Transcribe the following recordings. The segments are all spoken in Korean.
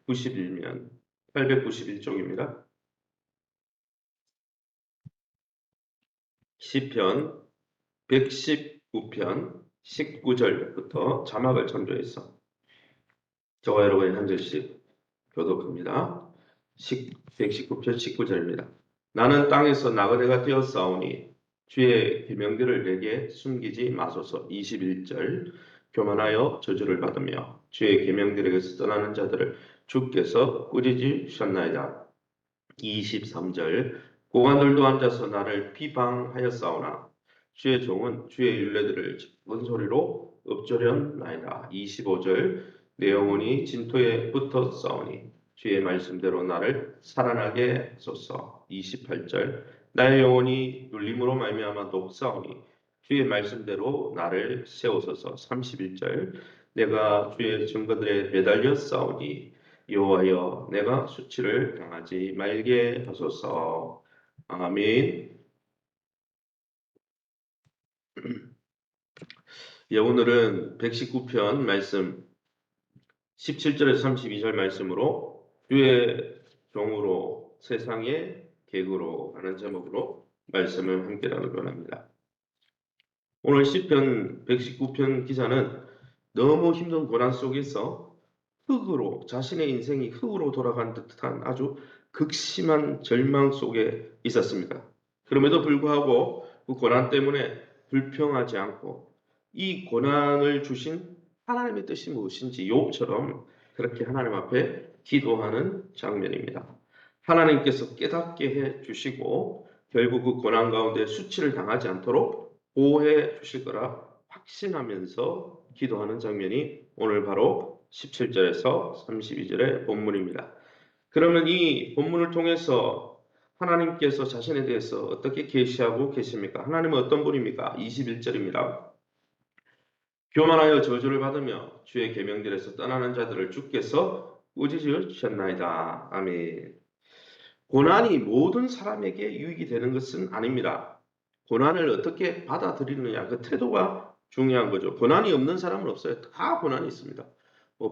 91면 891쪽입니다. 시편 119편 19절부터 자막을 참조해서 저와 여러분이 한 절씩 교독합니다. 119편 19절입니다. 나는 땅에서 나그네가 되었사오니 주의 계명들을 내게 숨기지 마소서. 21절 교만하여 저주를 받으며 주의 계명들에게서 떠나는 자들을 주께서 꾸짖으 주셨나이다. 23절 고관들도 앉아서 나를 비방하였사오나 주의 종은 주의 율례들을 작은 소리로 읊조렸나이다. 25절 내 영혼이 진토에 붙었사오니 주의 말씀대로 나를 살아나게 하소서. 28절 나의 영혼이 눌림으로 말미암아 녹사오니 주의 말씀대로 나를 세우소서. 31절 내가 주의 증거들에 매달려 싸우니 여호와여 내가 수치를 당하지 말게 하소서. 아멘. 예, 오늘은 119편 말씀 17절에서 32절 말씀으로 주의 종으로 세상의 객으로 하는 제목으로 말씀을 함께 나누곤 합니다. 오늘 시편 119편 기자는 너무 힘든 고난 속에서 흙으로 자신의 인생이 흙으로 돌아간 듯한 아주 극심한 절망 속에 있었습니다. 그럼에도 불구하고 그 고난 때문에 불평하지 않고 이 고난을 주신 하나님의 뜻이 무엇인지 욥처럼 그렇게 하나님 앞에 기도하는 장면입니다. 하나님께서 깨닫게 해 주시고 결국 그 고난 가운데 수치를 당하지 않도록 보호해 주실 거라 확신하면서 기도하는 장면이 오늘 바로 17절에서 32절의 본문입니다. 그러면 이 본문을 통해서 하나님께서 자신에 대해서 어떻게 계시하고 계십니까? 하나님은 어떤 분입니까? 21절입니다. 교만하여 저주를 받으며 주의 계명들에서 떠나는 자들을 주께서 꾸짖으 주셨나이다. 아멘. 고난이 모든 사람에게 유익이 되는 것은 아닙니다. 고난을 어떻게 받아들이느냐, 그 태도가 중요한 거죠. 고난이 없는 사람은 없어요. 다 고난이 있습니다.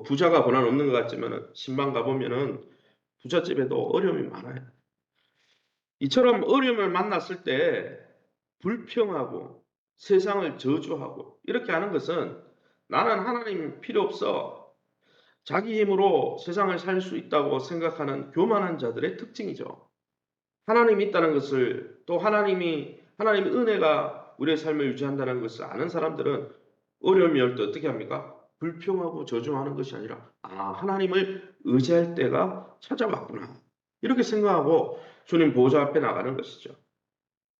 부자가 고난 없는 것 같지만 신방 가보면은 부잣집에도 어려움이 많아요. 이처럼 어려움을 만났을 때 불평하고 세상을 저주하고 이렇게 하는 것은 나는 하나님 필요 없어. 자기 힘으로 세상을 살 수 있다고 생각하는 교만한 자들의 특징이죠. 하나님이 있다는 것을 또 하나님의 은혜가 우리의 삶을 유지한다는 것을 아는 사람들은 어려움이 올 때 어떻게 합니까? 불평하고 저주하는 것이 아니라 하나님을 의지할 때가 찾아왔구나. 이렇게 생각하고 주님 보좌 앞에 나가는 것이죠.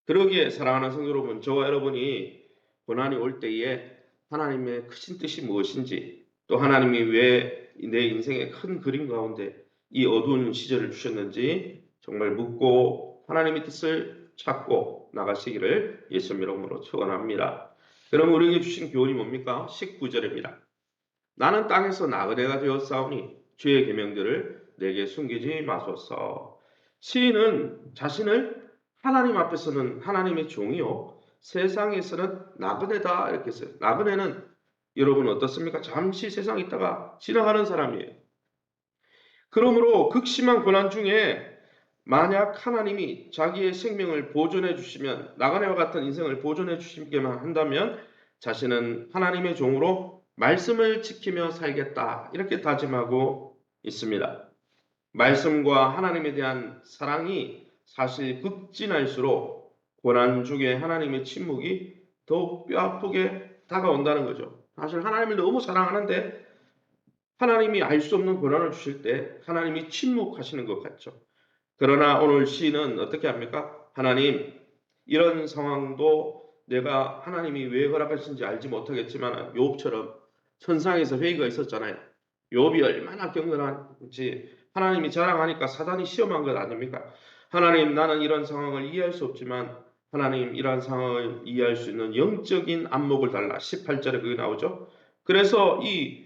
그러기에 사랑하는 성도 여러분, 저와 여러분이 고난이 올 때에 하나님의 크신 뜻이 무엇인지 또 하나님이 왜 내 인생의 큰 그림 가운데 이 어두운 시절을 주셨는지 정말 묻고 하나님의 뜻을 찾고 나가시기를 예수님 이름으로 축원합니다. 그럼 우리에게 주신 교훈이 뭡니까? 19절입니다. 나는 땅에서 나그네가 되었사오니 주의 계명들을 내게 숨기지 마소서. 시인은 자신을 하나님 앞에서는 하나님의 종이요 세상에서는 나그네다 이렇게 했어요. 나그네는 여러분 어떻습니까? 잠시 세상에 있다가 지나가는 사람이에요. 그러므로 극심한 고난 중에 만약 하나님이 자기의 생명을 보존해 주시면 나그네와 같은 인생을 보존해 주시기만 한다면 자신은 하나님의 종으로 말씀을 지키며 살겠다 이렇게 다짐하고 있습니다. 말씀과 하나님에 대한 사랑이 사실 극진할수록 고난 중에 하나님의 침묵이 더욱 뼈아프게 다가온다는 거죠. 사실 하나님을 너무 사랑하는데 하나님이 알 수 없는 고난을 주실 때 하나님이 침묵하시는 것 같죠. 그러나 오늘 시인은 어떻게 합니까? 하나님, 이런 상황도 내가 하나님이 왜 허락하신지 알지 못하겠지만 욥처럼 천상에서 회의가 있었잖아요. 욥이 얼마나 경건한지 하나님이 자랑하니까 사단이 시험한 것 아닙니까? 하나님, 나는 이런 상황을 이해할 수 없지만 하나님, 이러한 상황을 이해할 수 있는 영적인 안목을 달라. 18절에 그게 나오죠. 그래서 이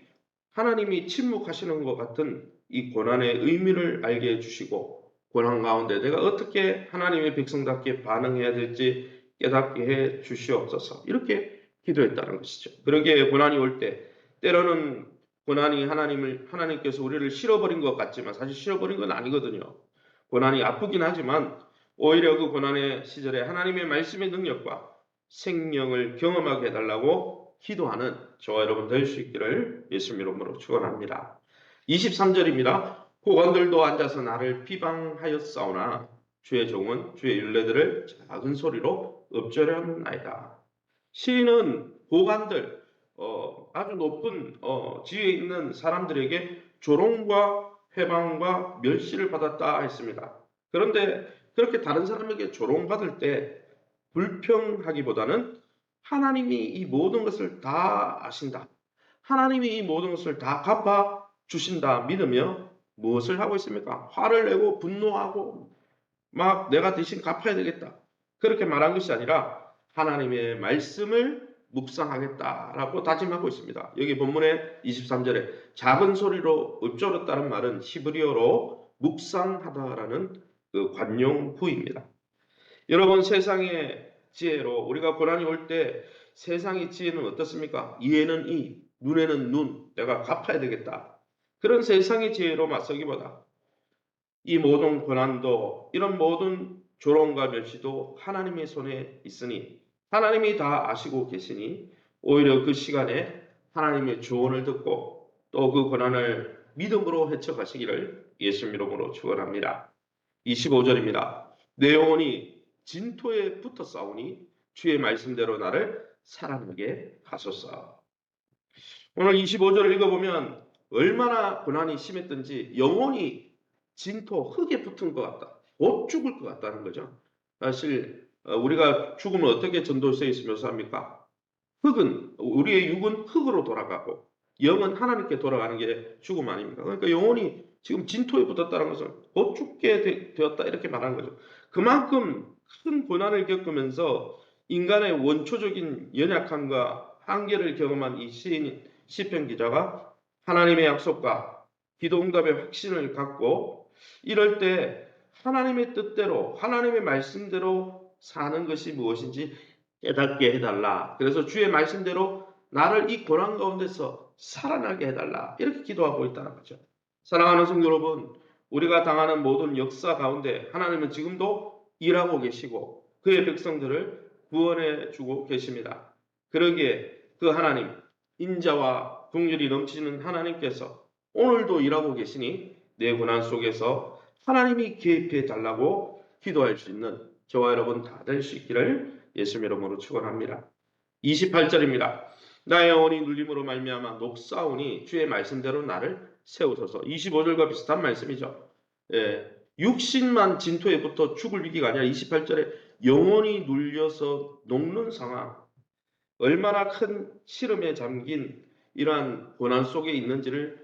하나님이 침묵하시는 것 같은 이 고난의 의미를 알게 해주시고 고난 가운데 내가 어떻게 하나님의 백성답게 반응해야 될지 깨닫게 해 주시옵소서. 이렇게 기도했다는 것이죠. 그러기에 고난이 올 때 때로는 고난이 하나님께서 우리를 실어버린 것 같지만 사실 실어버린 건 아니거든요. 고난이 아프긴 하지만 오히려 그 고난의 시절에 하나님의 말씀의 능력과 생명을 경험하게 해달라고 기도하는 저와 여러분 될 수 있기를 예수님 이름으로 축원합니다. 23절입니다. 고관들도 앉아서 나를 비방하였사오나 주의 종은 주의 율례들을 작은 소리로 읊조려하나이다. 시인은 고관들, 아주 높은 지위에 있는 사람들에게 조롱과 회방과 멸시를 받았다 했습니다. 그런데 그렇게 다른 사람에게 조롱받을 때 불평하기보다는 하나님이 이 모든 것을 다 아신다. 하나님이 이 모든 것을 다 갚아 주신다 믿으며 무엇을 하고 있습니까? 화를 내고 분노하고 막 내가 대신 갚아야 되겠다. 그렇게 말한 것이 아니라 하나님의 말씀을 묵상하겠다라고 다짐하고 있습니다. 여기 본문의 23절에 작은 소리로 읊조렸다는 말은 히브리어로 묵상하다라는 그 관용구입니다. 여러분 세상의 지혜로 우리가 고난이 올 때 세상의 지혜는 어떻습니까? 이에는 이, 눈에는 눈, 내가 갚아야 되겠다. 그런 세상의 지혜로 맞서기보다 이 모든 고난도 이런 모든 조롱과 멸시도 하나님의 손에 있으니 하나님이 다 아시고 계시니 오히려 그 시간에 하나님의 조언을 듣고 또 그 고난을 믿음으로 헤쳐가시기를 예수님 이름으로 축원합니다. 25절입니다. 내 영혼이 진토에 붙어 싸우니 주의 말씀대로 나를 살아나게 하소서. 오늘 25절을 읽어보면 얼마나 고난이 심했든지 영혼이 진토, 흙에 붙은 것 같다. 곧 죽을 것 같다는 거죠. 사실 우리가 죽음을 어떻게 전도서에서 묘사합니까? 흙은 우리의 육은 흙으로 돌아가고 영은 하나님께 돌아가는 게 죽음 아닙니까? 그러니까 영혼이 지금 진토에 붙었다는 것은 곧 죽게 되었다 이렇게 말하는 거죠. 그만큼 큰 고난을 겪으면서 인간의 원초적인 연약함과 한계를 경험한 이 시편 기자가 하나님의 약속과 기도 응답의 확신을 갖고 이럴 때 하나님의 뜻대로 하나님의 말씀대로 사는 것이 무엇인지 깨닫게 해달라. 그래서 주의 말씀대로 나를 이 고난 가운데서 살아나게 해달라. 이렇게 기도하고 있다는 거죠. 사랑하는 성도 여러분, 우리가 당하는 모든 역사 가운데 하나님은 지금도 일하고 계시고 그의 백성들을 구원해 주고 계십니다. 그러기에 그 하나님, 인자와 긍휼이 넘치는 하나님께서 오늘도 일하고 계시니 내 고난 속에서 하나님이 개입해 달라고 기도할 수 있는 저와 여러분 다 될 수 있기를 예수님 이름으로 축원합니다. 28절입니다. 나의 영혼이 눌림으로 말미암아 녹사오니 주의 말씀대로 나를 세우소서. 25절과 비슷한 말씀이죠. 예, 육신만 진토에 붙어 죽을 위기가 아니라 28절에 영혼이 눌려서 녹는 상황. 얼마나 큰 시름에 잠긴 이러한 고난 속에 있는지를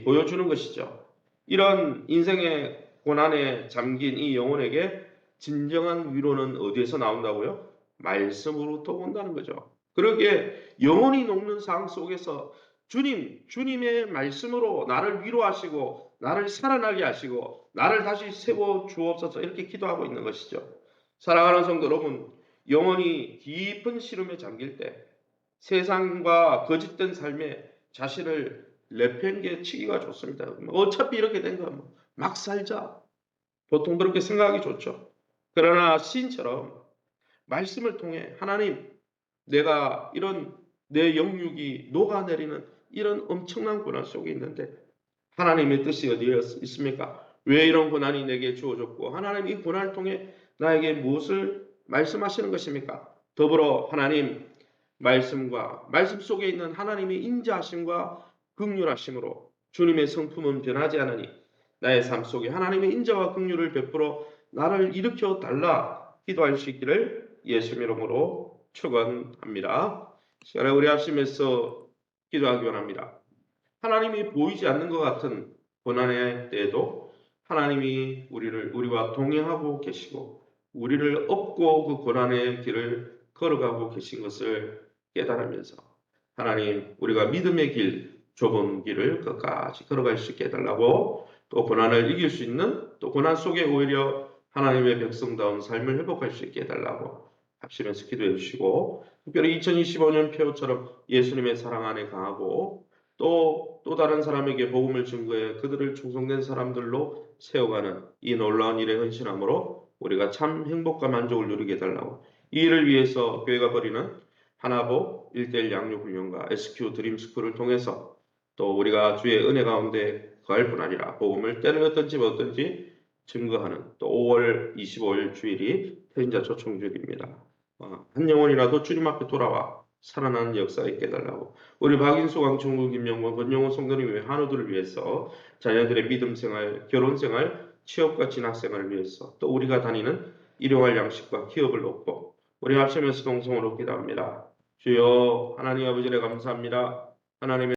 보여주는 것이죠. 이런 인생의 고난에 잠긴 이 영혼에게 진정한 위로는 어디에서 나온다고요? 말씀으로부터 온다는 거죠. 그러기에 영혼이 녹는 상황 속에서 주님의 말씀으로 나를 위로하시고 나를 살아나게 하시고 나를 다시 세워 주옵소서 이렇게 기도하고 있는 것이죠. 사랑하는 성도 여러분, 영혼이 깊은 시름에 잠길 때 세상과 거짓된 삶에 자신을 내팽개치기가 좋습니다. 어차피 이렇게 된 거 막 살자. 보통 그렇게 생각하기 좋죠. 그러나 시인처럼 말씀을 통해 하나님, 내가 이런 내 영육이 녹아내리는 이런 엄청난 고난 속에 있는데 하나님의 뜻이 어디에 있습니까? 왜 이런 고난이 내게 주어졌고 하나님 이 고난을 통해 나에게 무엇을 말씀하시는 것입니까? 더불어 하나님 말씀과 말씀 속에 있는 하나님의 인자하심과 긍휼하심으로 주님의 성품은 변하지 않으니 나의 삶 속에 하나님의 인자와 긍휼을 베풀어 나를 일으켜 달라 기도할 수 있기를 예수님 이름으로 축원합니다. 시간에 우리 합심해서 기도하기 원합니다. 하나님이 보이지 않는 것 같은 고난의 때에도 하나님이 우리와 동행하고 계시고 우리를 업고 그 고난의 길을 걸어가고 계신 것을 깨달으면서 하나님 우리가 믿음의 길, 좁은 길을 끝까지 걸어갈 수 있게 해달라고 또 고난을 이길 수 있는 또 고난 속에 오히려 하나님의 백성다운 삶을 회복할 수 있게 해달라고 합심해서 기도해 주시고 특별히 2025년 표처럼 예수님의 사랑 안에 강하고 또 다른 사람에게 복음을 증거해 그들을 충성된 사람들로 세워가는 이 놀라운 일에 헌신함으로 우리가 참 행복과 만족을 누리게 해달라고. 이 일을 위해서 교회가 벌이는 하나보 1:1 양육 훈련과 SQ 드림스쿨을 통해서 또 우리가 주의 은혜 가운데 거할 뿐 아니라 복음을 때를 어떤지 증거하는 또 5월 25일 주일이 태인자 초청 주일입니다. 한 영혼이라도 주님 앞에 돌아와 살아나는 역사가 있게 해달라고. 우리 박인수, 강충구, 김영권, 권영호 성도님 외 한우들을 위해서 자녀들의 믿음 생활, 결혼 생활, 취업과 진학 생활을 위해서 또 우리가 다니는 일용할 양식과 기업을 놓고 우리 합심해서 동성으로 기도합니다. 주여 하나님 아버지를 감사합니다. 하나님의